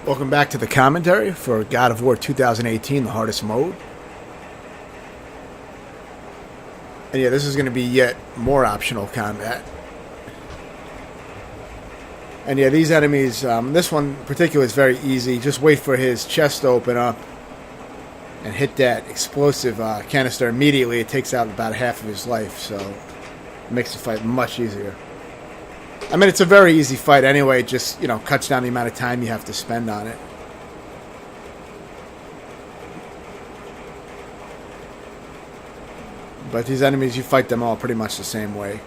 Welcome back to the commentary for God of War 2018, the hardest mode. And yeah, this is going to be yet more optional combat. And yeah, these enemies, this one in particular is very easy. Just wait for his chest to open up and hit that explosive canister immediately. It takes out about half of his life, so it makes the fight much easier. I mean, it's a very easy fight anyway. It just, cuts down the amount of time you have to spend on it. But these enemies, you fight them all pretty much the same way.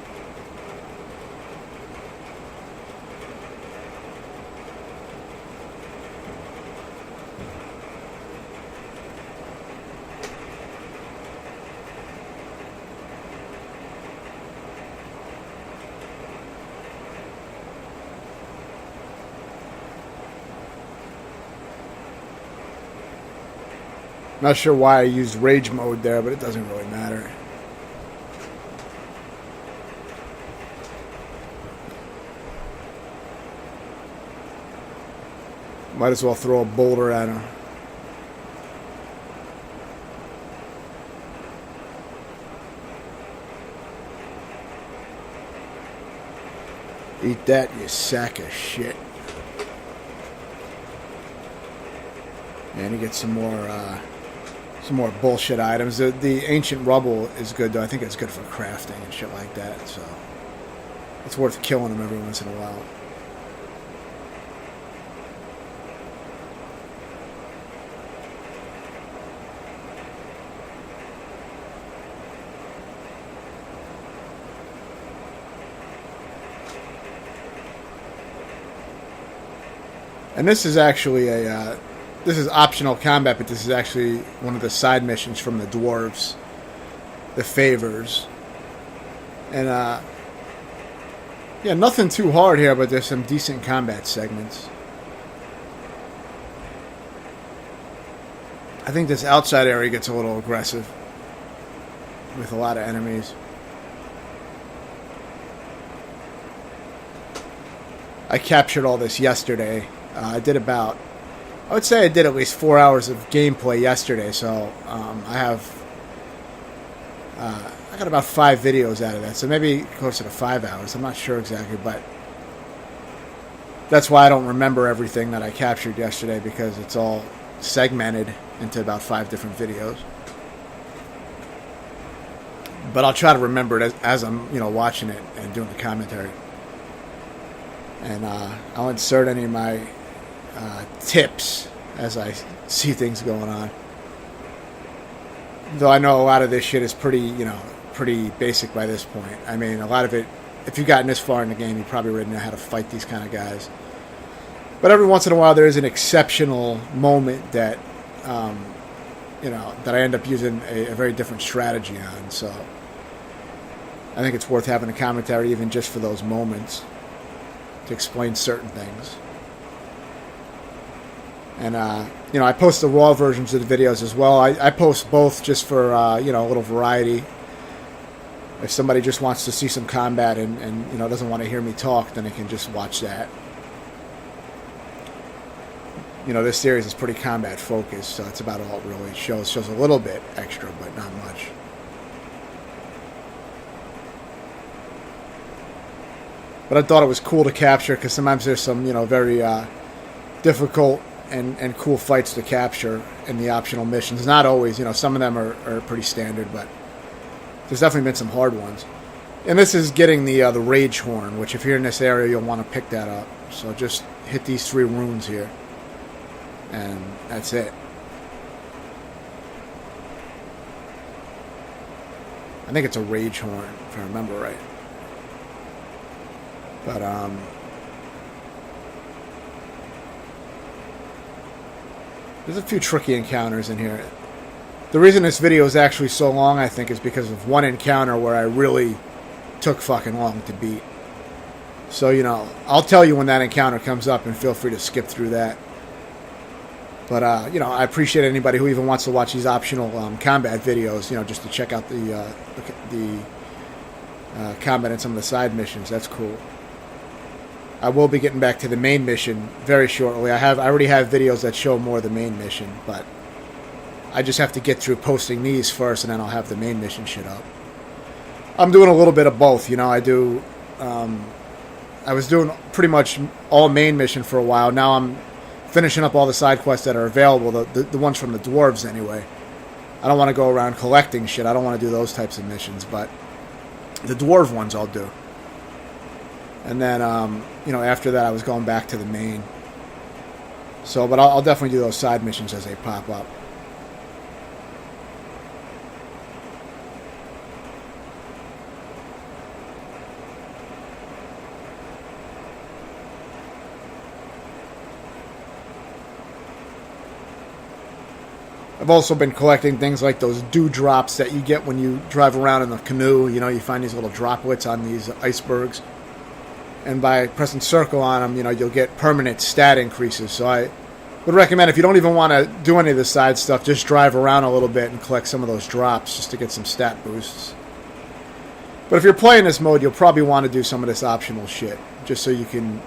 Not sure why I used rage mode there, but it doesn't really matter. Might as well throw a boulder at him. Eat that, you sack of shit. And you get some more bullshit items. The ancient rubble is good, though. I think it's good for crafting and shit like that, so it's worth killing them every once in a while. And this is actually this is optional combat, but this is actually one of the side missions from the dwarves, the favors. And yeah, nothing too hard here, but there's some decent combat segments. I think this outside area gets a little aggressive with a lot of enemies. I captured all this yesterday. I would say I did at least 4 hours of gameplay yesterday, so I got about 5 videos out of that, so maybe closer to 5 hours. I'm not sure exactly, but that's why I don't remember everything that I captured yesterday, because it's all segmented into about 5 different videos. But I'll try to remember it as I'm watching it and doing the commentary. And I'll insert any of my tips as I see things going on. Though I know a lot of this shit is pretty basic by this point. I mean, a lot of it, if you've gotten this far in the game, you probably already know how to fight these kind of guys. But every once in a while, there is an exceptional moment that, that I end up using a very different strategy on. So I think it's worth having a commentary even just for those moments to explain certain things. And, I post the raw versions of the videos as well. I post both just for, a little variety. If somebody just wants to see some combat and doesn't want to hear me talk, then they can just watch that. This series is pretty combat focused, so that's about all it really shows. Shows a little bit extra, but not much. But I thought it was cool to capture, because sometimes there's some, very difficult and cool fights to capture in the optional missions. Not always, some of them are pretty standard, but there's definitely been some hard ones. And this is getting the Rage Horn, which if you're in this area, you'll want to pick that up. So just hit these 3 runes here, and that's it. I think it's a Rage Horn, if I remember right. But, there's a few tricky encounters in here. The reason this video is actually so long, I think, is because of one encounter where I really took fucking long to beat. So, I'll tell you when that encounter comes up, and feel free to skip through that. But, I appreciate anybody who even wants to watch these optional combat videos, just to check out the combat and some of the side missions. That's cool. I will be getting back to the main mission very shortly. I already have videos that show more of the main mission, but I just have to get through posting these first, and then I'll have the main mission shit up. I'm doing a little bit of both, you know. I was doing pretty much all main mission for a while. Now I'm finishing up all the side quests that are available, the ones from the dwarves anyway. I don't want to go around collecting shit. I don't want to do those types of missions, but the dwarf ones I'll do. And then, you know, after that I was going back to the main. So, but I'll definitely do those side missions as they pop up. I've also been collecting things like those dewdrops that you get when you drive around in the canoe. You know, you find these little droplets on these icebergs. And by pressing circle on them, you know, you'll get permanent stat increases. So I would recommend, if you don't even want to do any of the side stuff, just drive around a little bit and collect some of those drops just to get some stat boosts. But if you're playing this mode, you'll probably want to do some of this optional shit, just so you can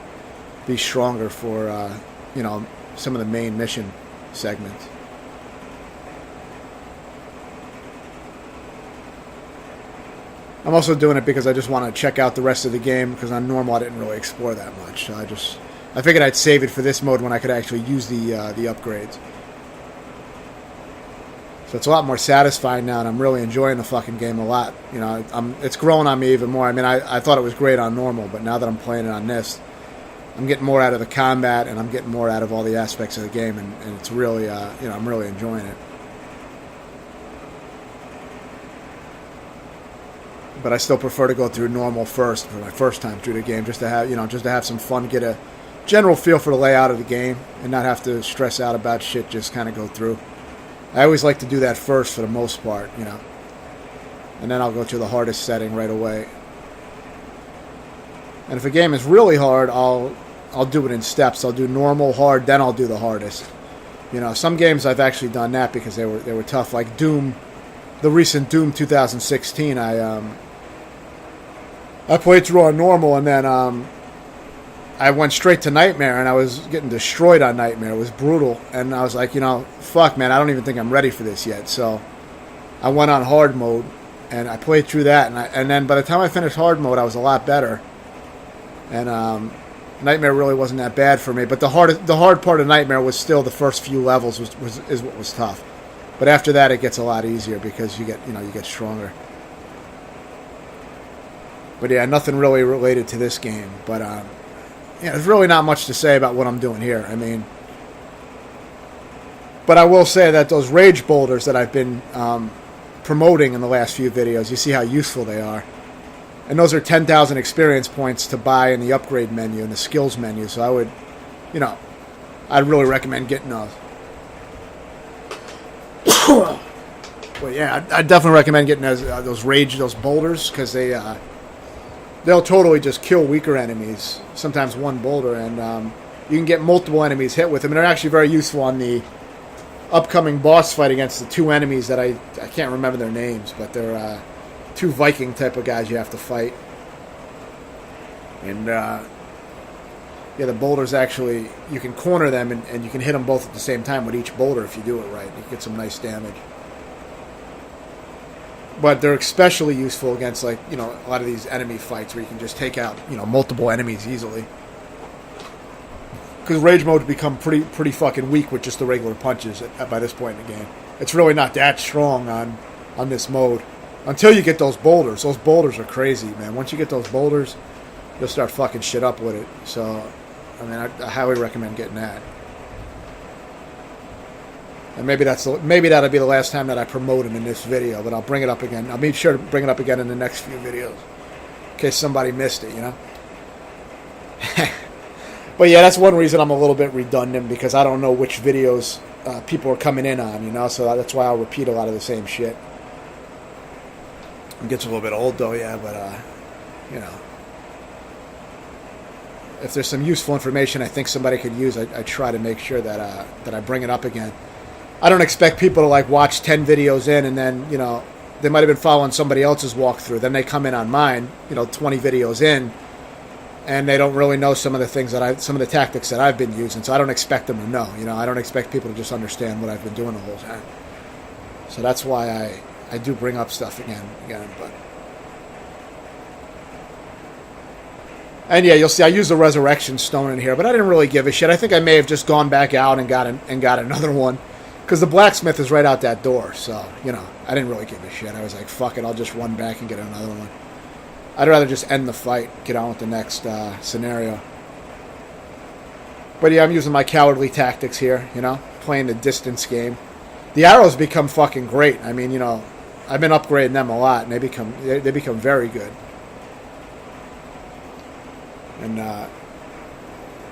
be stronger for, you know, some of the main mission segments. I'm also doing it because I just want to check out the rest of the game, because on normal I didn't really explore that much. So I figured I'd save it for this mode when I could actually use the upgrades. So it's a lot more satisfying now, and I'm really enjoying the fucking game a lot. You know, it's growing on me even more. I mean, I thought it was great on normal, but now that I'm playing it on this, I'm getting more out of the combat, and I'm getting more out of all the aspects of the game, and it's really, you know, I'm really enjoying it. But I still prefer to go through normal first for my first time through the game, just to have, you know, just to have some fun, get a general feel for the layout of the game, and not have to stress out about shit. Just kind of go through. I always like to do that first for the most part, you know, and then I'll go to the hardest setting right away. And if a game is really hard, I'll do it in steps. I'll do normal, hard, then I'll do the hardest. You know, some games I've actually done that because they were tough, like Doom, the recent Doom 2016. I played through on normal, and then I went straight to Nightmare, and I was getting destroyed on Nightmare. It was brutal, and I was like, you know, fuck, man, I don't even think I'm ready for this yet. So I went on hard mode, and I played through that, and then by the time I finished hard mode, I was a lot better. And Nightmare really wasn't that bad for me, but the hard part of Nightmare was still the first few levels is what was tough. But after that, it gets a lot easier because you get stronger. But yeah, nothing really related to this game. But yeah, there's really not much to say about what I'm doing here. I mean, but I will say that those rage boulders that I've been promoting in the last few videos, you see how useful they are. And those are 10,000 experience points to buy in the upgrade menu and the skills menu. So I would, you know, I'd really recommend getting those. Well, yeah, I'd definitely recommend getting those boulders, because they'll totally just kill weaker enemies. Sometimes one boulder, and you can get multiple enemies hit with them. And they're actually very useful on the upcoming boss fight against the two enemies that I can't remember their names, but they're two Viking type of guys you have to fight. And yeah, the boulders actually, you can corner them and you can hit them both at the same time with each boulder if you do it right. You get some nice damage. But they're especially useful against, like, you know, a lot of these enemy fights where you can just take out, you know, multiple enemies easily. Because rage mode become pretty fucking weak with just the regular punches by this point in the game. It's really not that strong on this mode until you get those boulders. Those boulders are crazy, man. Once you get those boulders, you'll start fucking shit up with it. So, I mean, I highly recommend getting that. And maybe that'll be the last time that I promote him in this video, but I'll bring it up again. I'll make sure to bring it up again in the next few videos, in case somebody missed it, you know? But yeah, that's one reason I'm a little bit redundant, because I don't know which videos people are coming in on, you know? So that's why I'll repeat a lot of the same shit. It gets a little bit old, though, yeah, but, you know. If there's some useful information I think somebody could use, I try to make sure that I bring it up again. I don't expect people to, like, watch 10 videos in and then, you know, they might have been following somebody else's walkthrough. Then they come in on mine, you know, 20 videos in, and they don't really know some of the things some of the tactics that I've been using. So I don't expect them to know. You know, I don't expect people to just understand what I've been doing the whole time. So that's why I do bring up stuff again. But and yeah, you'll see I use the resurrection stone in here, but I didn't really give a shit. I think I may have just gone back out and got another one, because the blacksmith is right out that door. So you know, I didn't really give a shit. I was like, fuck it, I'll just run back and get another one. I'd rather just end the fight, get on with the next scenario. But yeah, I'm using my cowardly tactics here, you know, playing the distance game. The arrows become fucking great. I mean, you know, I've been upgrading them a lot, and they become very good. And,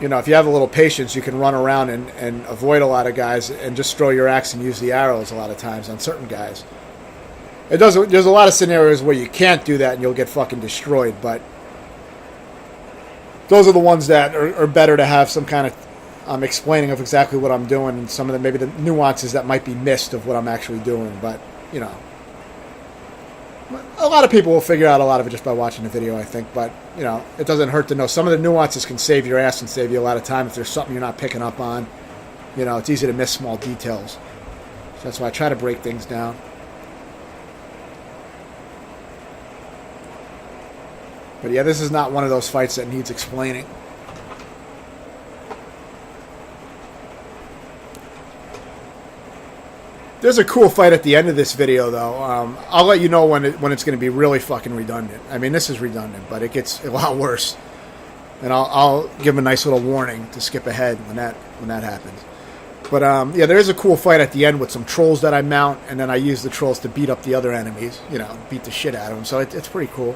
you know, if you have a little patience, you can run around and avoid a lot of guys and just throw your axe and use the arrows a lot of times on certain guys. There's a lot of scenarios where you can't do that and you'll get fucking destroyed, but those are the ones that are better to have some kind of explaining of exactly what I'm doing and some of maybe the nuances that might be missed of what I'm actually doing. But, you know, a lot of people will figure out a lot of it just by watching the video, I think. But, you know, it doesn't hurt to know. Some of the nuances can save your ass and save you a lot of time if there's something you're not picking up on. You know, it's easy to miss small details. So that's why I try to break things down. But yeah, this is not one of those fights that needs explaining. There's a cool fight at the end of this video, though. I'll let you know when it's going to be really fucking redundant. I mean, this is redundant, but it gets a lot worse. And I'll give a nice little warning to skip ahead when that happens. But yeah, there is a cool fight at the end with some trolls that I mount, and then I use the trolls to beat up the other enemies. You know, beat the shit out of them. So it's pretty cool.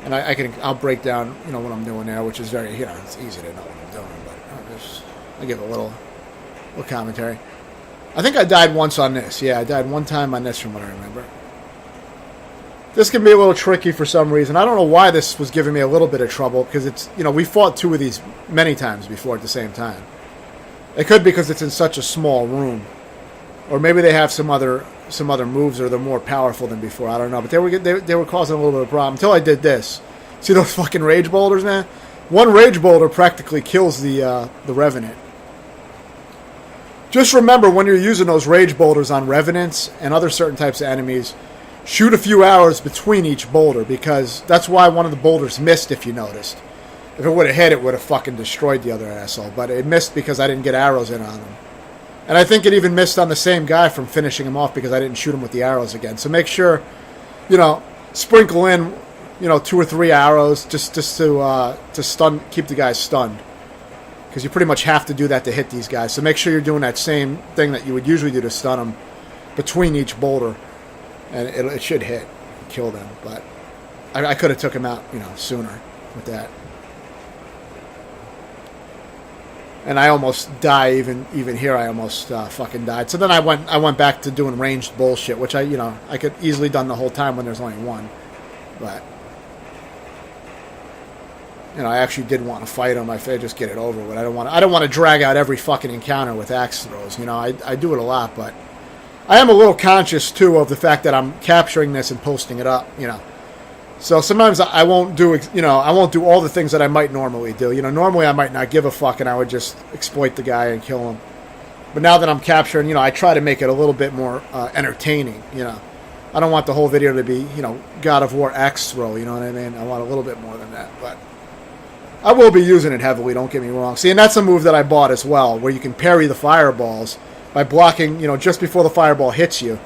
And I'll break down, you know, what I'm doing there, which is very, you know, it's easy to know what I'm doing, but I'll give a little commentary. I think I died once on this. Yeah, I died one time on this from what I remember. This can be a little tricky for some reason. I don't know why this was giving me a little bit of trouble, because it's, you know, we fought two of these many times before at the same time. It could be because it's in such a small room. Or maybe they have some other moves, or they're more powerful than before. I don't know, but they were causing a little bit of a problem until I did this. See those fucking rage boulders, man? One rage boulder practically kills the revenant. Just remember, when you're using those rage boulders on revenants and other certain types of enemies, shoot a few arrows between each boulder, because that's why one of the boulders missed. If you noticed, if it would have hit, it would have fucking destroyed the other asshole. But it missed because I didn't get arrows in on him. And I think it even missed on the same guy from finishing him off because I didn't shoot him with the arrows again. So make sure, you know, sprinkle in, you know, 2 or 3 arrows just to keep the guys stunned. Because you pretty much have to do that to hit these guys. So make sure you're doing that same thing that you would usually do to stun them between each boulder. And it should hit, kill them. But I could have took him out, you know, sooner with that. And I almost die, even here I almost fucking died. So then I went back to doing ranged bullshit, which I could easily done the whole time when there's only one. But, you know, I actually did want to fight him. I figured just get it over with. I don't want to drag out every fucking encounter with axe throws. You know, I do it a lot, but I am a little conscious too of the fact that I'm capturing this and posting it up, you know. So sometimes I won't do, you know, I won't do all the things that I might normally do. You know, normally I might not give a fuck and I would just exploit the guy and kill him. But now that I'm capturing, you know, I try to make it a little bit more entertaining, you know. I don't want the whole video to be, you know, God of War axe throw, you know what I mean? I want a little bit more than that, but I will be using it heavily, don't get me wrong. See, and that's a move that I bought as well, where you can parry the fireballs by blocking, you know, just before the fireball hits you,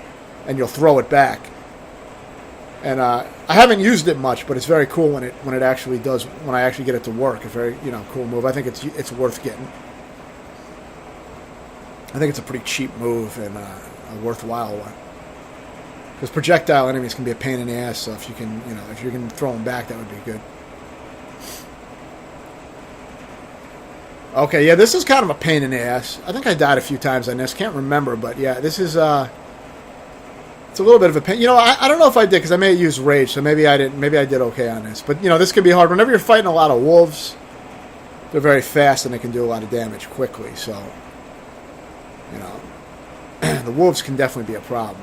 and you'll throw it back. And I haven't used it much, but it's very cool when it actually does, when I actually get it to work. It's a very, you know, cool move. I think it's worth getting. I think it's a pretty cheap move and a worthwhile one. Because projectile enemies can be a pain in the ass, so if you can, you know, if you can throw them back, that would be good. Okay, yeah, this is kind of a pain in the ass. I think I died a few times on this. Can't remember, but yeah, this is it's a little bit of a pain. You know, I don't know if I did, because I may have used rage, so maybe I didn't. Maybe I did okay on this. But, you know, this can be hard. Whenever you're fighting a lot of wolves, they're very fast and they can do a lot of damage quickly. So, you know, the wolves can definitely be a problem.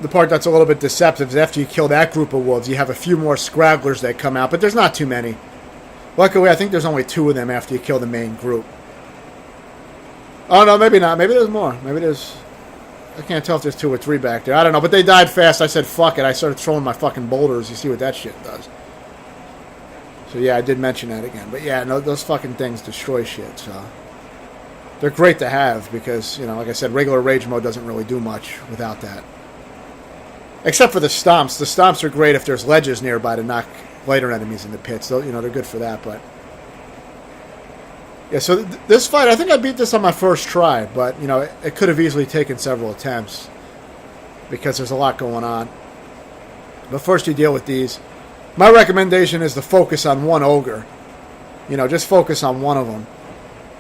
the part that's a little bit deceptive is after you kill that group of wolves, you have a few more scragglers that come out, but there's not too many. Luckily, I think there's only 2 of them after you kill the main group. Oh, no, maybe not. Maybe there's more. Maybe there's... I can't tell if there's 2 or 3 back there. I don't know, but they died fast. I said, fuck it. I started throwing my fucking boulders. You see what that shit does. So, yeah, I did mention that again. But, yeah, no, those fucking things destroy shit, so... They're great to have because, you know, like I said, regular rage mode doesn't really do much without that. Except for the stomps. The stomps are great if there's ledges nearby to knock lighter enemies in the pits. You know, they're good for that, but... Yeah, so this fight, I think I beat this on my first try, but, you know, it could have easily taken several attempts because there's a lot going on. But first you deal with these. My recommendation is to focus on one ogre. You know, just focus on one of them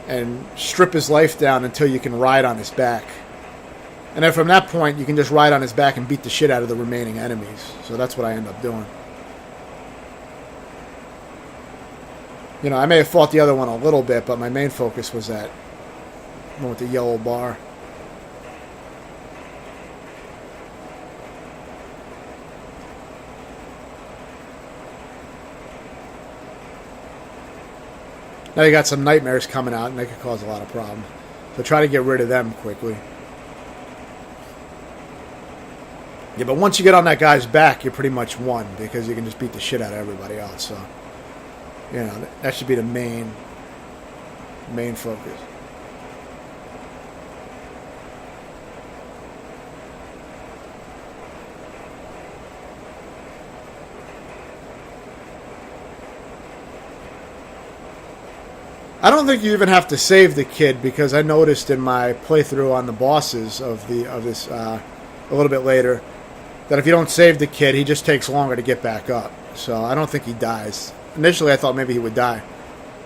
and strip his life down until you can ride on his back. And then from that point, you can just ride on his back and beat the shit out of the remaining enemies. So that's what I end up doing. You know, I may have fought the other one a little bit, but my main focus was that one with the yellow bar. Now you got some nightmares coming out, and they could cause a lot of problems. So try to get rid of them quickly. Yeah, but once you get on that guy's back, you're pretty much won, because you can just beat the shit out of everybody else, so... You know, that should be the main focus. I don't think you even have to save the kid because I noticed in my playthrough on the bosses of this a little bit later that if you don't save the kid, he just takes longer to get back up. So I don't think he dies. Initially, I thought maybe he would die,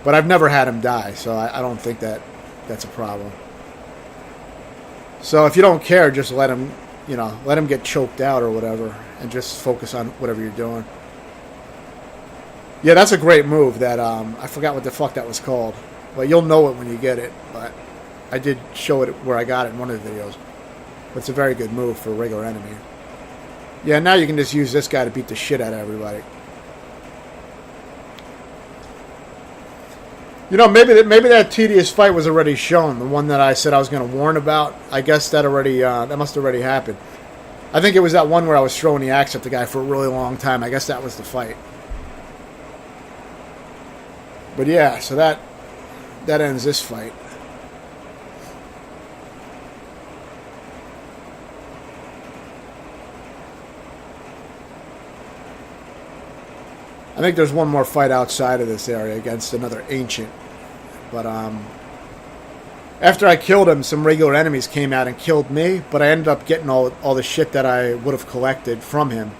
but I've never had him die, so I don't think that's a problem. So if you don't care, just let him, you know, let him get choked out or whatever, and just focus on whatever you're doing. Yeah, that's a great move. That I forgot what the fuck that was called, but you'll know it when you get it. But I did show it where I got it in one of the videos. But it's a very good move for a regular enemy. Yeah, now you can just use this guy to beat the shit out of everybody. You know, maybe that tedious fight was already shown. The one that I said I was going to warn about. I guess that already that must have already happened. I think it was that one where I was throwing the axe at the guy for a really long time. I guess that was the fight. But yeah, so that ends this fight. I think there's one more fight outside of this area against another ancient. But after I killed him, some regular enemies came out and killed me, but I ended up getting all the shit that I would have collected from him.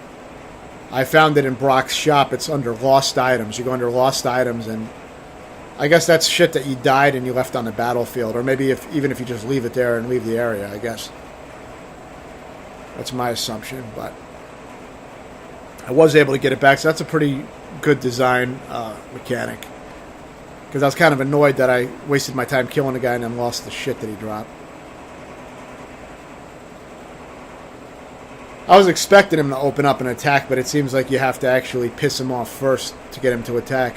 I found it in Brock's shop. It's under lost items. You go under lost items, and I guess that's shit that you died and you left on the battlefield, or maybe even if you just leave it there and leave the area, I guess. That's my assumption, but I was able to get it back, so that's a pretty good design mechanic. Because I was kind of annoyed that I wasted my time killing a guy and then lost the shit that he dropped. I was expecting him to open up and attack, but it seems like you have to actually piss him off first to get him to attack.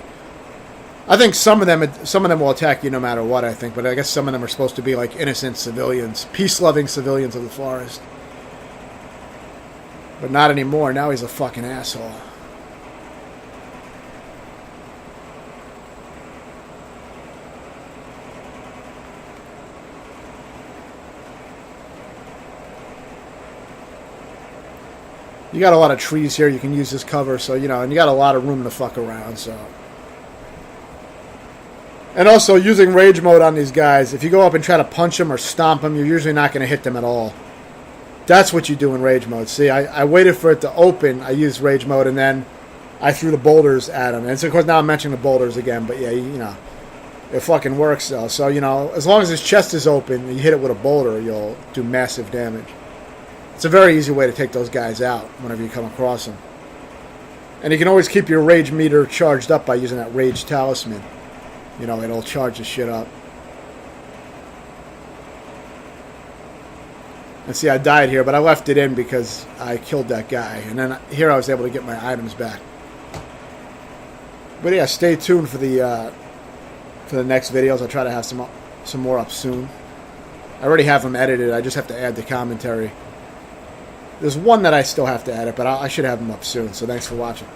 I think some of them will attack you no matter what, I think, but I guess some of them are supposed to be like innocent civilians, peace-loving civilians of the forest. But not anymore. Now he's a fucking asshole. You got a lot of trees here you can use as cover, so, you know, and you got a lot of room to fuck around, so. And also, using rage mode on these guys, if you go up and try to punch them or stomp them, you're usually not going to hit them at all. That's what you do in rage mode. See, I waited for it to open, I used rage mode, and then I threw the boulders at him. And so, of course, now I'm mentioning the boulders again, but yeah, you know, it fucking works, though. So, you know, as long as his chest is open and you hit it with a boulder, you'll do massive damage. It's a very easy way to take those guys out whenever you come across them. And you can always keep your rage meter charged up by using that rage talisman. You know, it'll charge the shit up. And see, I died here, but I left it in because I killed that guy. And then here I was able to get my items back. But yeah, stay tuned for the next videos. I'll try to have some more up soon. I already have them edited. I just have to add the commentary. There's one that I still have to edit, but I should have them up soon. So thanks for watching.